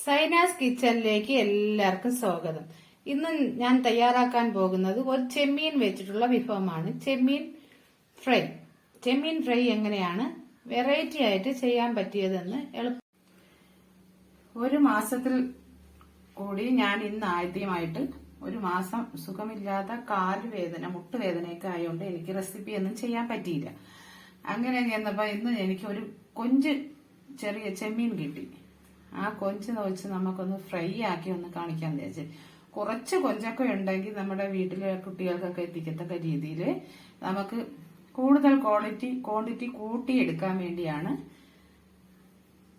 സൈനാസ് കിച്ചണിലേക്ക് എല്ലാവർക്കും സ്വാഗതം. ഇന്ന് ഞാൻ തയ്യാറാക്കാൻ പോകുന്നത് ഒരു ചെമ്മീൻ വെച്ചിട്ടുള്ള വിഭവമാണ് ചെമ്മീൻ ഫ്രൈ. ചെമ്മീൻ ഫ്രൈ എങ്ങനെയാണ് വെറൈറ്റി ആയിട്ട് ചെയ്യാൻ പറ്റിയതെന്ന് ഒരു മാസത്തിൽ കൂടി ഞാൻ ഇന്ന് ആദ്യമായിട്ട് ഒരു മാസം സുഖമില്ലാത്ത കാലുവേദന മുട്ടുവേദനയൊക്കെ ആയതുകൊണ്ട് എനിക്ക് റെസിപ്പി ഒന്നും ചെയ്യാൻ പറ്റിയില്ല. അങ്ങനെ ചെന്നപ്പോ ഇന്ന് എനിക്ക് ഒരു കൊഞ്ച് ചെറിയ ചെമ്മീൻ കിട്ടി. ആ കൊഞ്ച് വെച്ച് നമുക്കൊന്ന് ഫ്രൈ ആക്കി ഒന്ന് കാണിക്കാൻ വിചാരിച്ചു. കുറച്ച് കൊഞ്ചൊക്കെ ഉണ്ടെങ്കിൽ നമ്മുടെ വീട്ടിലെ കുട്ടികൾക്കൊക്കെ എത്തിക്കത്തക്ക രീതിയിൽ നമുക്ക് കൂടുതൽ ക്വാണ്ടിറ്റി കൂട്ടിയെടുക്കാൻ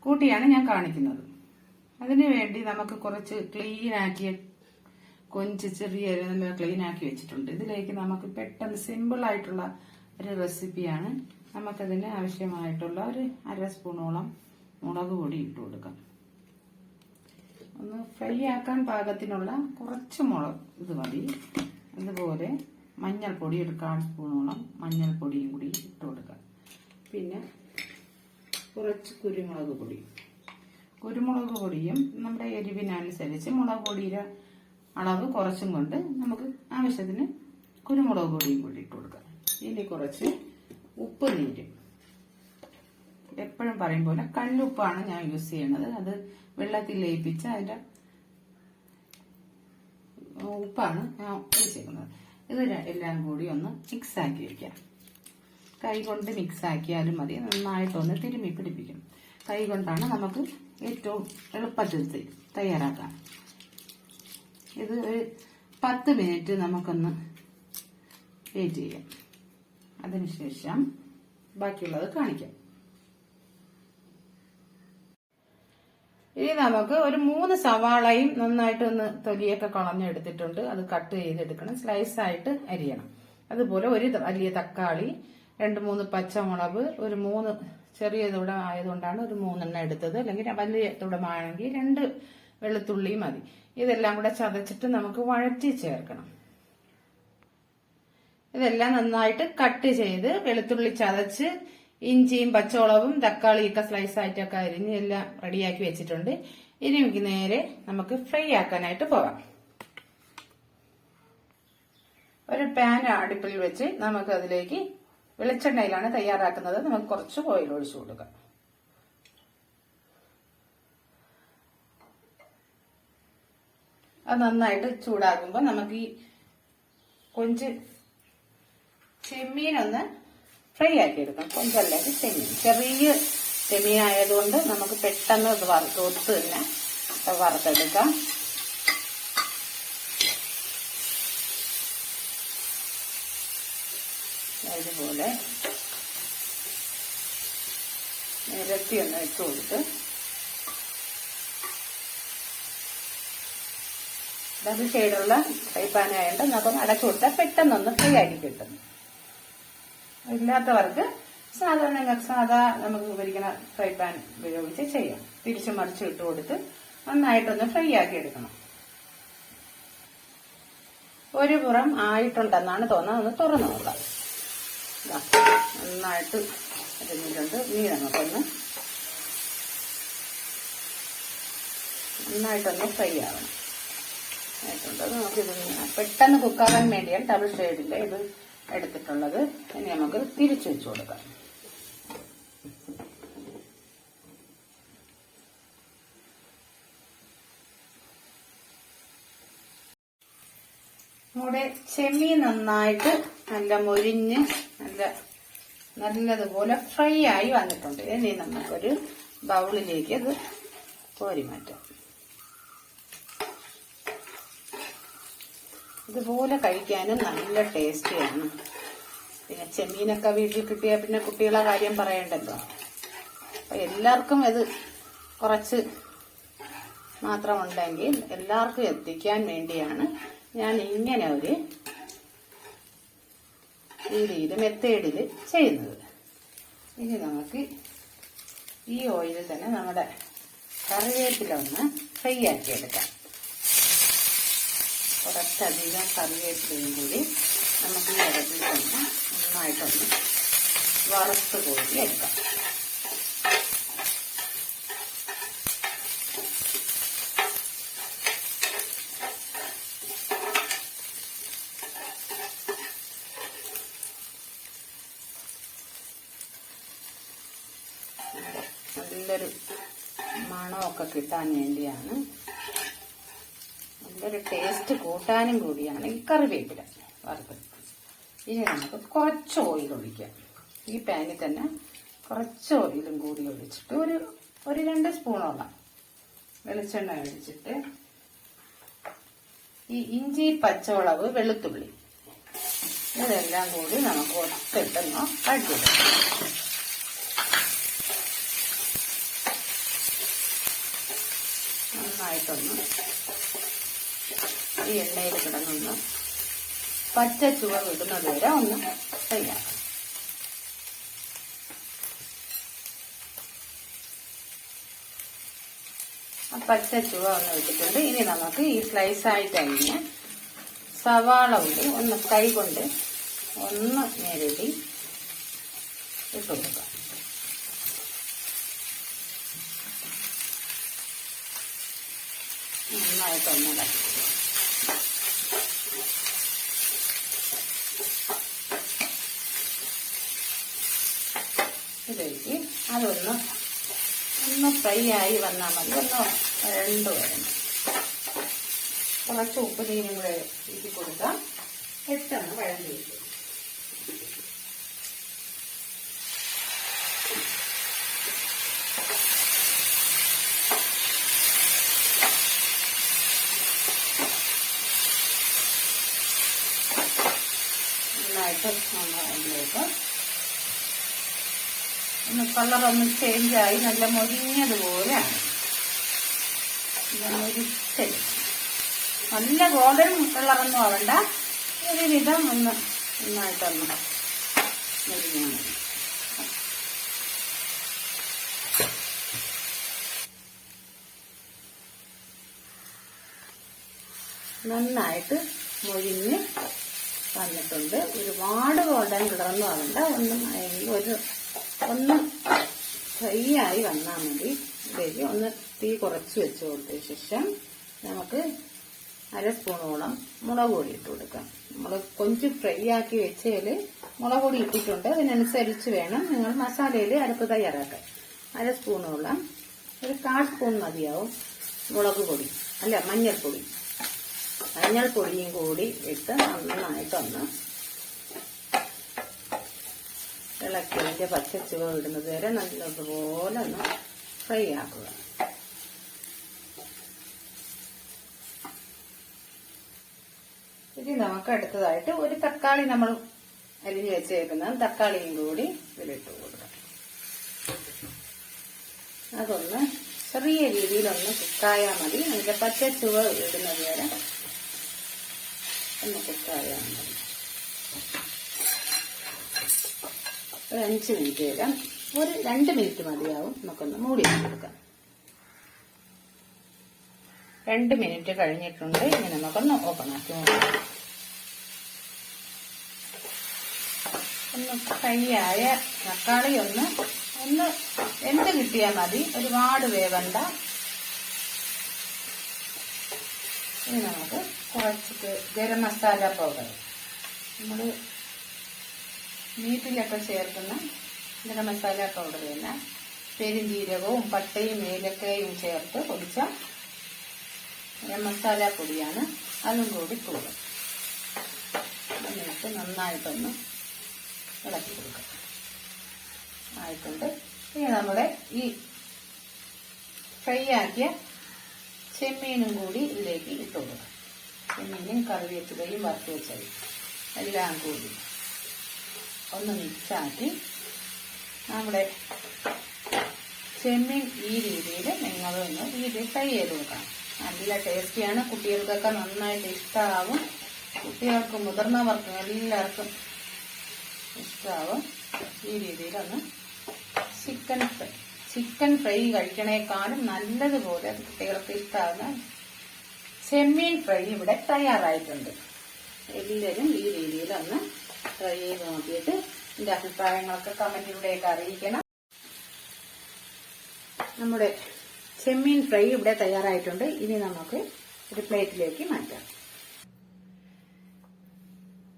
കൂട്ടിയാണ് ഞാൻ കാണിക്കുന്നത്. അതിനു വേണ്ടി നമുക്ക് കുറച്ച് ക്ലീൻ ആക്കിയ കൊഞ്ച് ചെറിയ നമ്മൾ ക്ലീൻ ആക്കി വെച്ചിട്ടുണ്ട്. ഇതിലേക്ക് നമുക്ക് പെട്ടെന്ന് സിമ്പിൾ ആയിട്ടുള്ള ഒരു റെസിപ്പിയാണ്. നമുക്കതിന് ആവശ്യമായിട്ടുള്ള ഒരു 1/2 സ്പൂണോളം മുളക് പൊടി ഇട്ട് കൊടുക്കാം. ഒന്ന് ഫ്രൈ ആക്കാൻ പാകത്തിനുള്ള കുറച്ച് മുളക് ഇത് മതി. അതുപോലെ മഞ്ഞൾപ്പൊടി ഒരു 1/4 സ്പൂണോളം മഞ്ഞൾപ്പൊടിയും കൂടി ഇട്ട് കൊടുക്കാം. പിന്നെ കുറച്ച് കുരുമുളക് പൊടിയും നമ്മുടെ എരിവിനനുസരിച്ച് മുളക് പൊടിയുടെ അളവ് കുറച്ചും കൊണ്ട് നമുക്ക് ആവശ്യത്തിന് കുരുമുളക് പൊടിയും കൂടി ഇട്ട് കൊടുക്കാം. ഇനി കുറച്ച് ഉപ്പ് നീര്, എപ്പോഴും പറയും പോലെ കല്ലുപ്പാണ് ഞാൻ യൂസ് ചെയ്യണത്. അത് വെള്ളത്തിൽ ലയിപ്പിച്ച് അതിന്റെ ഉപ്പാണ് ഞാൻ ഒഴിച്ചേക്കുന്നത്. ഇത് എല്ലാം കൂടി ഒന്ന് മിക്സ് ആക്കി വെക്കാം. കൈ കൊണ്ട് മിക്സ് ആക്കിയാലും മതി. നന്നായിട്ടൊന്ന് തിരുമ്മി പിടിപ്പിക്കണം. കൈ കൊണ്ടാണ് നമുക്ക് ഏറ്റവും എളുപ്പത്തിൽ തയ്യാറാക്കാം. ഇത് ഒരു 10 മിനിറ്റ് നമുക്കൊന്ന് വെയിറ്റ് ചെയ്യാം. അതിനുശേഷം ബാക്കിയുള്ളത് കാണിക്കാം. ഇനി നമുക്ക് ഒരു 3 സവാളയും നന്നായിട്ടൊന്ന് തൊലിയൊക്കെ കളഞ്ഞെടുത്തിട്ടുണ്ട്. അത് കട്ട് ചെയ്തെടുക്കണം, സ്ലൈസ് ആയിട്ട് അരിയണം. അതുപോലെ ഒരു വലിയ തക്കാളി, 2-3 പച്ചമുളക്, ഒരു 3 ചെറിയ തുടം ആയതുകൊണ്ടാണ് ഒരു 3 എണ്ണം എടുത്തത്. അല്ലെങ്കിൽ വലിയ തുടമാണെങ്കിൽ 2 വെളുത്തുള്ളി മതി. ഇതെല്ലാം കൂടെ ചതച്ചിട്ട് നമുക്ക് വഴറ്റി ചേർക്കണം. ഇതെല്ലാം നന്നായിട്ട് കട്ട് ചെയ്ത് വെളുത്തുള്ളി ചതച്ച് ഇഞ്ചിയും പച്ചമുളകും തക്കാളിയൊക്കെ സ്ലൈസ് ആയിട്ടൊക്കെ അരിഞ്ഞ് എല്ലാം റെഡിയാക്കി വെച്ചിട്ടുണ്ട്. ഇനി നേരെ നമുക്ക് ഫ്രൈ ആക്കാനായിട്ട് പോകാം. ഒരു പാൻ അടുപ്പിൽ വെച്ച് നമുക്ക് അതിലേക്ക് വെളിച്ചെണ്ണയിലാണ് തയ്യാറാക്കുന്നത്. നമുക്ക് കുറച്ച് ഓയിൽ ഒഴിച്ചു കൊടുക്കാം. അത് നന്നായിട്ട് ചൂടാകുമ്പോൾ നമുക്ക് ഈ കൊഞ്ച് ചെമ്മീനൊന്ന് ഫ്രൈ ആക്കി എടുക്കാം. കൊഞ്ചല്ലെങ്കിൽ ചെറിയ ചെമ്മീൻ ആയതുകൊണ്ട് നമുക്ക് പെട്ടെന്ന് ഇത് ഒത്ത് തന്നെ വറുത്തെടുക്കാം. അതുപോലെ നിരത്തി ഒന്ന് ഇട്ട് കൊടുത്ത് ഡബിൾ ഷെയ്ഡുള്ള ഫ്രൈ പാൻ ആയതുകൊണ്ട് നമുക്കൊന്ന് അടച്ചു കൊടുത്താൽ പെട്ടെന്നൊന്ന് ഫ്രൈ ആക്കി കിട്ടും. ഇല്ലാത്തവർക്ക് സാധാ നമുക്ക് ഉപയോഗിക്കുന്ന ഫ്രൈ പാൻ ഉപയോഗിച്ച് ചെയ്യാം. തിരിച്ചു മറിച്ച് ഇട്ട് കൊടുത്ത് നന്നായിട്ടൊന്ന് ഫ്രൈ ആക്കി എടുക്കണം. ഒരു പുറം ആയിട്ടുണ്ടെന്നാണ് തോന്നുന്നത്. ഒന്ന് തുറന്നു നോക്കാം. നന്നായിട്ട് അരിഞ്ഞിട്ടുണ്ട്. ഇനി നമുക്കൊന്ന് നന്നായിട്ടൊന്ന് ഫ്രൈ ആവണം. ആയിട്ടുണ്ട്. നമുക്കിത് പെട്ടെന്ന് കുക്കാവാൻ വേണ്ടിയാണ് ഡബിൾ ഷെയ്ഡിന്റെ ഇത് എടുത്തിട്ടുള്ളത്. ഇനി നമുക്ക് തിരിച്ചു വെച്ചു കൊടുക്കാം. നമ്മുടെ ചെമ്മീൻ നന്നായിട്ട് നല്ല മൊരിഞ്ഞ് നല്ലതുപോലെ ഫ്രൈ ആയി വന്നിട്ടുണ്ട്. ഇനി നമുക്കൊരു ബൗളിലേക്ക് അത് കോരി മാറ്റാം. ഇതുപോലെ കഴിക്കാനും നല്ല ടേസ്റ്റിയാണ്. പിന്നെ ചെമ്മീനൊക്കെ വീട്ടിൽ കിട്ടിയാൽ പിന്നെ കുട്ടികളെ കാര്യം പറയണ്ടല്ലോ. അപ്പൊ എല്ലാവർക്കും ഇത് കുറച്ച് മാത്രമുണ്ടെങ്കിൽ എല്ലാവർക്കും എത്തിക്കാൻ വേണ്ടിയാണ് ഞാൻ ഇങ്ങനെ ഒരു രീതിയിൽ മെത്തേഡിൽ ചെയ്യുന്നത്. ഇനി നമുക്ക് ഈ ഓയിലിൽ തന്നെ നമ്മുടെ കറിവേപ്പില ഒന്ന് ഫ്രൈ ആക്കി എടുക്കാം. കുറച്ചധികം കറിവേപ്പിലയും കൂടി നമുക്ക് ഈ ഇടത്തിൽ തന്നെ നന്നായിട്ടൊന്ന് വറുത്ത് കോരി എടുക്കാം. മണമൊക്കെ കിട്ടാൻ വേണ്ടിയാണ്. നല്ലൊരു ടേസ്റ്റ് കൂട്ടാനും കൂടിയാണ് ഈ കറിവേപ്പില വറുത്തത്. ഇനി നമുക്ക് കുറച്ച് ഓയിൽ ഒഴിക്കാം. ഈ പാനിൽ തന്നെ കുറച്ച് ഓയിലും കൂടി ഒഴിച്ചിട്ട് ഒരു 2 സ്പൂണോളം വെളിച്ചെണ്ണ ഒഴിച്ചിട്ട് ഈ ഇഞ്ചി, പച്ചമുളക്, വെളുത്തുള്ളി ഇതെല്ലാം കൂടി നമുക്ക് ഒത്തിട്ടൊന്ന് വഴറ്റിയിടാം. നന്നായിട്ടൊന്ന് ഈ എണ്ണയിൽ കിടന്നൊന്ന് പച്ച ചുവ വിടുന്നത് വരെ ഒന്ന് തയ്യാറാക്കാം. പച്ച ചുവ ഒന്ന് വെച്ചിട്ടുണ്ട്. ഇനി നമുക്ക് ഈ സ്ലൈസായിട്ട് അരിഞ്ഞ് സവാള ഉള്ളി ഒന്ന് കൈ കൊണ്ട് ഒന്ന് നേരിട്ട് ഇട്ട് കൊടുക്കാം. നന്നായിട്ടൊന്ന് ഇളക്കി ഇതിലേക്ക് അതൊന്ന് ഫ്രൈ ആയി വന്നാൽ മതി. ഒന്ന് വരണ്ടു വരണം. കുറച്ച് ഉപ്പ് നീരും കൂടെ ഇട്ട് കൊടുക്കാം. പെട്ടെന്ന് വഴണ്ടി വരും. നന്നായിട്ട് അതിലേക്ക് ഒന്ന് കളറൊന്ന് ചേഞ്ചായി നല്ല മൊരിഞ്ഞതുപോലെയാണ്. നല്ല ഗോൾഡൻ കളറൊന്നും ആവണ്ട. ഒരു വിധം ഒന്ന് നന്നായിട്ടൊന്ന് മൊരിഞ്ഞാൽ മതി. നന്നായിട്ട് മൊരിഞ്ഞ് വന്നിട്ടുണ്ട്. ഒരുപാട് ഗോൾഡൻ കളറൊന്നും ആവണ്ട. ഒന്ന് ഫ്രൈ ആയി വന്നാൽ മതി. ഇതിലേക്ക് ഒന്ന് തീ കുറച്ച് വെച്ച് കൊടുത്ത ശേഷം നമുക്ക് 1/2 സ്പൂണോളം മുളക് പൊടി ഇട്ട് കൊടുക്കാം. നമ്മൾ കൊഞ്ച് ഫ്രൈ ആക്കി വെച്ചതിൽ മുളക് പൊടി ഇട്ടിട്ടുണ്ട്. അതിനനുസരിച്ച് വേണം നിങ്ങൾ മസാലയിൽ അരപ്പ് തയ്യാറാക്കാൻ. 1/2 സ്പൂണോളം, ഒരു 1/4 സ്പൂൺ മതിയാവും മുളക് പൊടി, അല്ല മഞ്ഞൾപ്പൊടി. മഞ്ഞൾപ്പൊടിയും കൂടി ഇട്ട് നന്നായിട്ടൊന്ന് ഇളക്കി അതിൻ്റെ പച്ചച്ചുവ ഇടുന്നത് വരെ നല്ലതുപോലെ ഒന്ന് ഫ്രൈ ആക്കുക. ഇനി നമുക്ക് അടുത്തതായിട്ട് ഒരു തക്കാളി നമ്മൾ അരിഞ്ഞു വെച്ചേക്കുന്ന തക്കാളിയും കൂടി ഇതിലിട്ട് കൊടുക്കാം. അതൊന്ന് ചെറിയ രീതിയിലൊന്ന് കുക്കായാൽ മതി. അതിന്റെ പച്ചച്ചുവ ഇടുന്നത് വരെ ഒന്ന് കുക്കായാൽ മതി. ഒരു 5 മിനിറ്റ് വരാം. ഒരു 2 മിനിറ്റ് മതിയാവും. നമുക്കൊന്ന് മൂടി കൊടുക്കാം. 2 മിനിറ്റ് കഴിഞ്ഞിട്ടുണ്ട്. ഇനി നമുക്കൊന്ന് ഓപ്പൺ ആക്കി നോക്കാം. ഒന്ന് ഫ്രൈ ആയ തക്കാളി ഒന്ന് വെന്ത് കിട്ടിയാൽ മതി. ഒരുപാട് വേവണ്ട. ഇനി നമുക്ക് കുറച്ച് ഗരം മസാല പൗഡർ, നമ്മൾ മീറ്റിലൊക്കെ ചേർക്കുന്ന ഗരം മസാല പൗഡർ തന്നെ, പെരുംജീരകവും പട്ടയും ഏലക്കയും ചേർത്ത് പൊടിച്ച ഗരം മസാല പൊടിയാണ്. അതും കൂടി കൊടുക്കും. എന്നിട്ട് നന്നായിട്ടൊന്ന് ഇളക്കി കൊടുക്കാം. ആയിട്ടുണ്ട്. ഇനി നമ്മുടെ ഈ ഫ്രൈ ആക്കിയ ചെമ്മീനും കൂടി ഇതിലേക്ക് ഇട്ട് കൊടുക്കാം. ചെമ്മീനും കറിവേപ്പിലയും വറുത്ത് വെച്ചത് എല്ലാം കൂടി ഒന്ന് മിക്സാക്കി നമ്മുടെ ചെമ്മീൻ ഈ രീതിയിൽ നിങ്ങളൊന്ന് ഇത് ഫ്രൈ ചെയ്ത് കൊടുക്കാം. നല്ല ടേസ്റ്റിയാണ്. കുട്ടികൾക്കൊക്കെ നന്നായിട്ട് ഇഷ്ടമാവും. കുട്ടികൾക്കും മുതിർന്നവർക്കും എല്ലാവർക്കും ഇഷ്ടമാവും. ഈ രീതിയിലൊന്ന് ചിക്കൻ ഫ്രൈ കഴിക്കണേക്കാളും നല്ലതുപോലെ കുട്ടികൾക്ക് ഇഷ്ടമാകുന്ന ചെമ്മീൻ ഫ്രൈ ഇവിടെ തയ്യാറായിട്ടുണ്ട്. എല്ലാവരും ഈ രീതിയിലൊന്ന് ട്രൈ ചെയ്ത് നോക്കിയിട്ട് എന്റെ അഭിപ്രായങ്ങളൊക്കെ കമന്റിലൂടെയൊക്കെ അറിയിക്കണം. നമ്മുടെ ചെമ്മീൻ ഫ്രൈ ഇവിടെ തയ്യാറായിട്ടുണ്ട്. ഇനി നമുക്ക് ഒരു പ്ലേറ്റിലേക്ക് മാറ്റാം.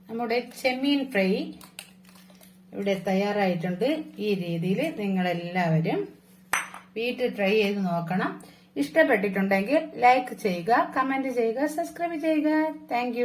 നമ്മുടെ ചെമ്മീൻ ഫ്രൈ ഇവിടെ തയ്യാറായിട്ടുണ്ട്. ഈ രീതിയിൽ നിങ്ങളെല്ലാവരും വീട്ടിൽ ട്രൈ ചെയ്ത് നോക്കണം. ഇഷ്ടപ്പെട്ടിട്ടുണ്ടെങ്കിൽ ലൈക്ക് ചെയ്യുക, കമന്റ് ചെയ്യുക, സബ്സ്ക്രൈബ് ചെയ്യുക. താങ്ക്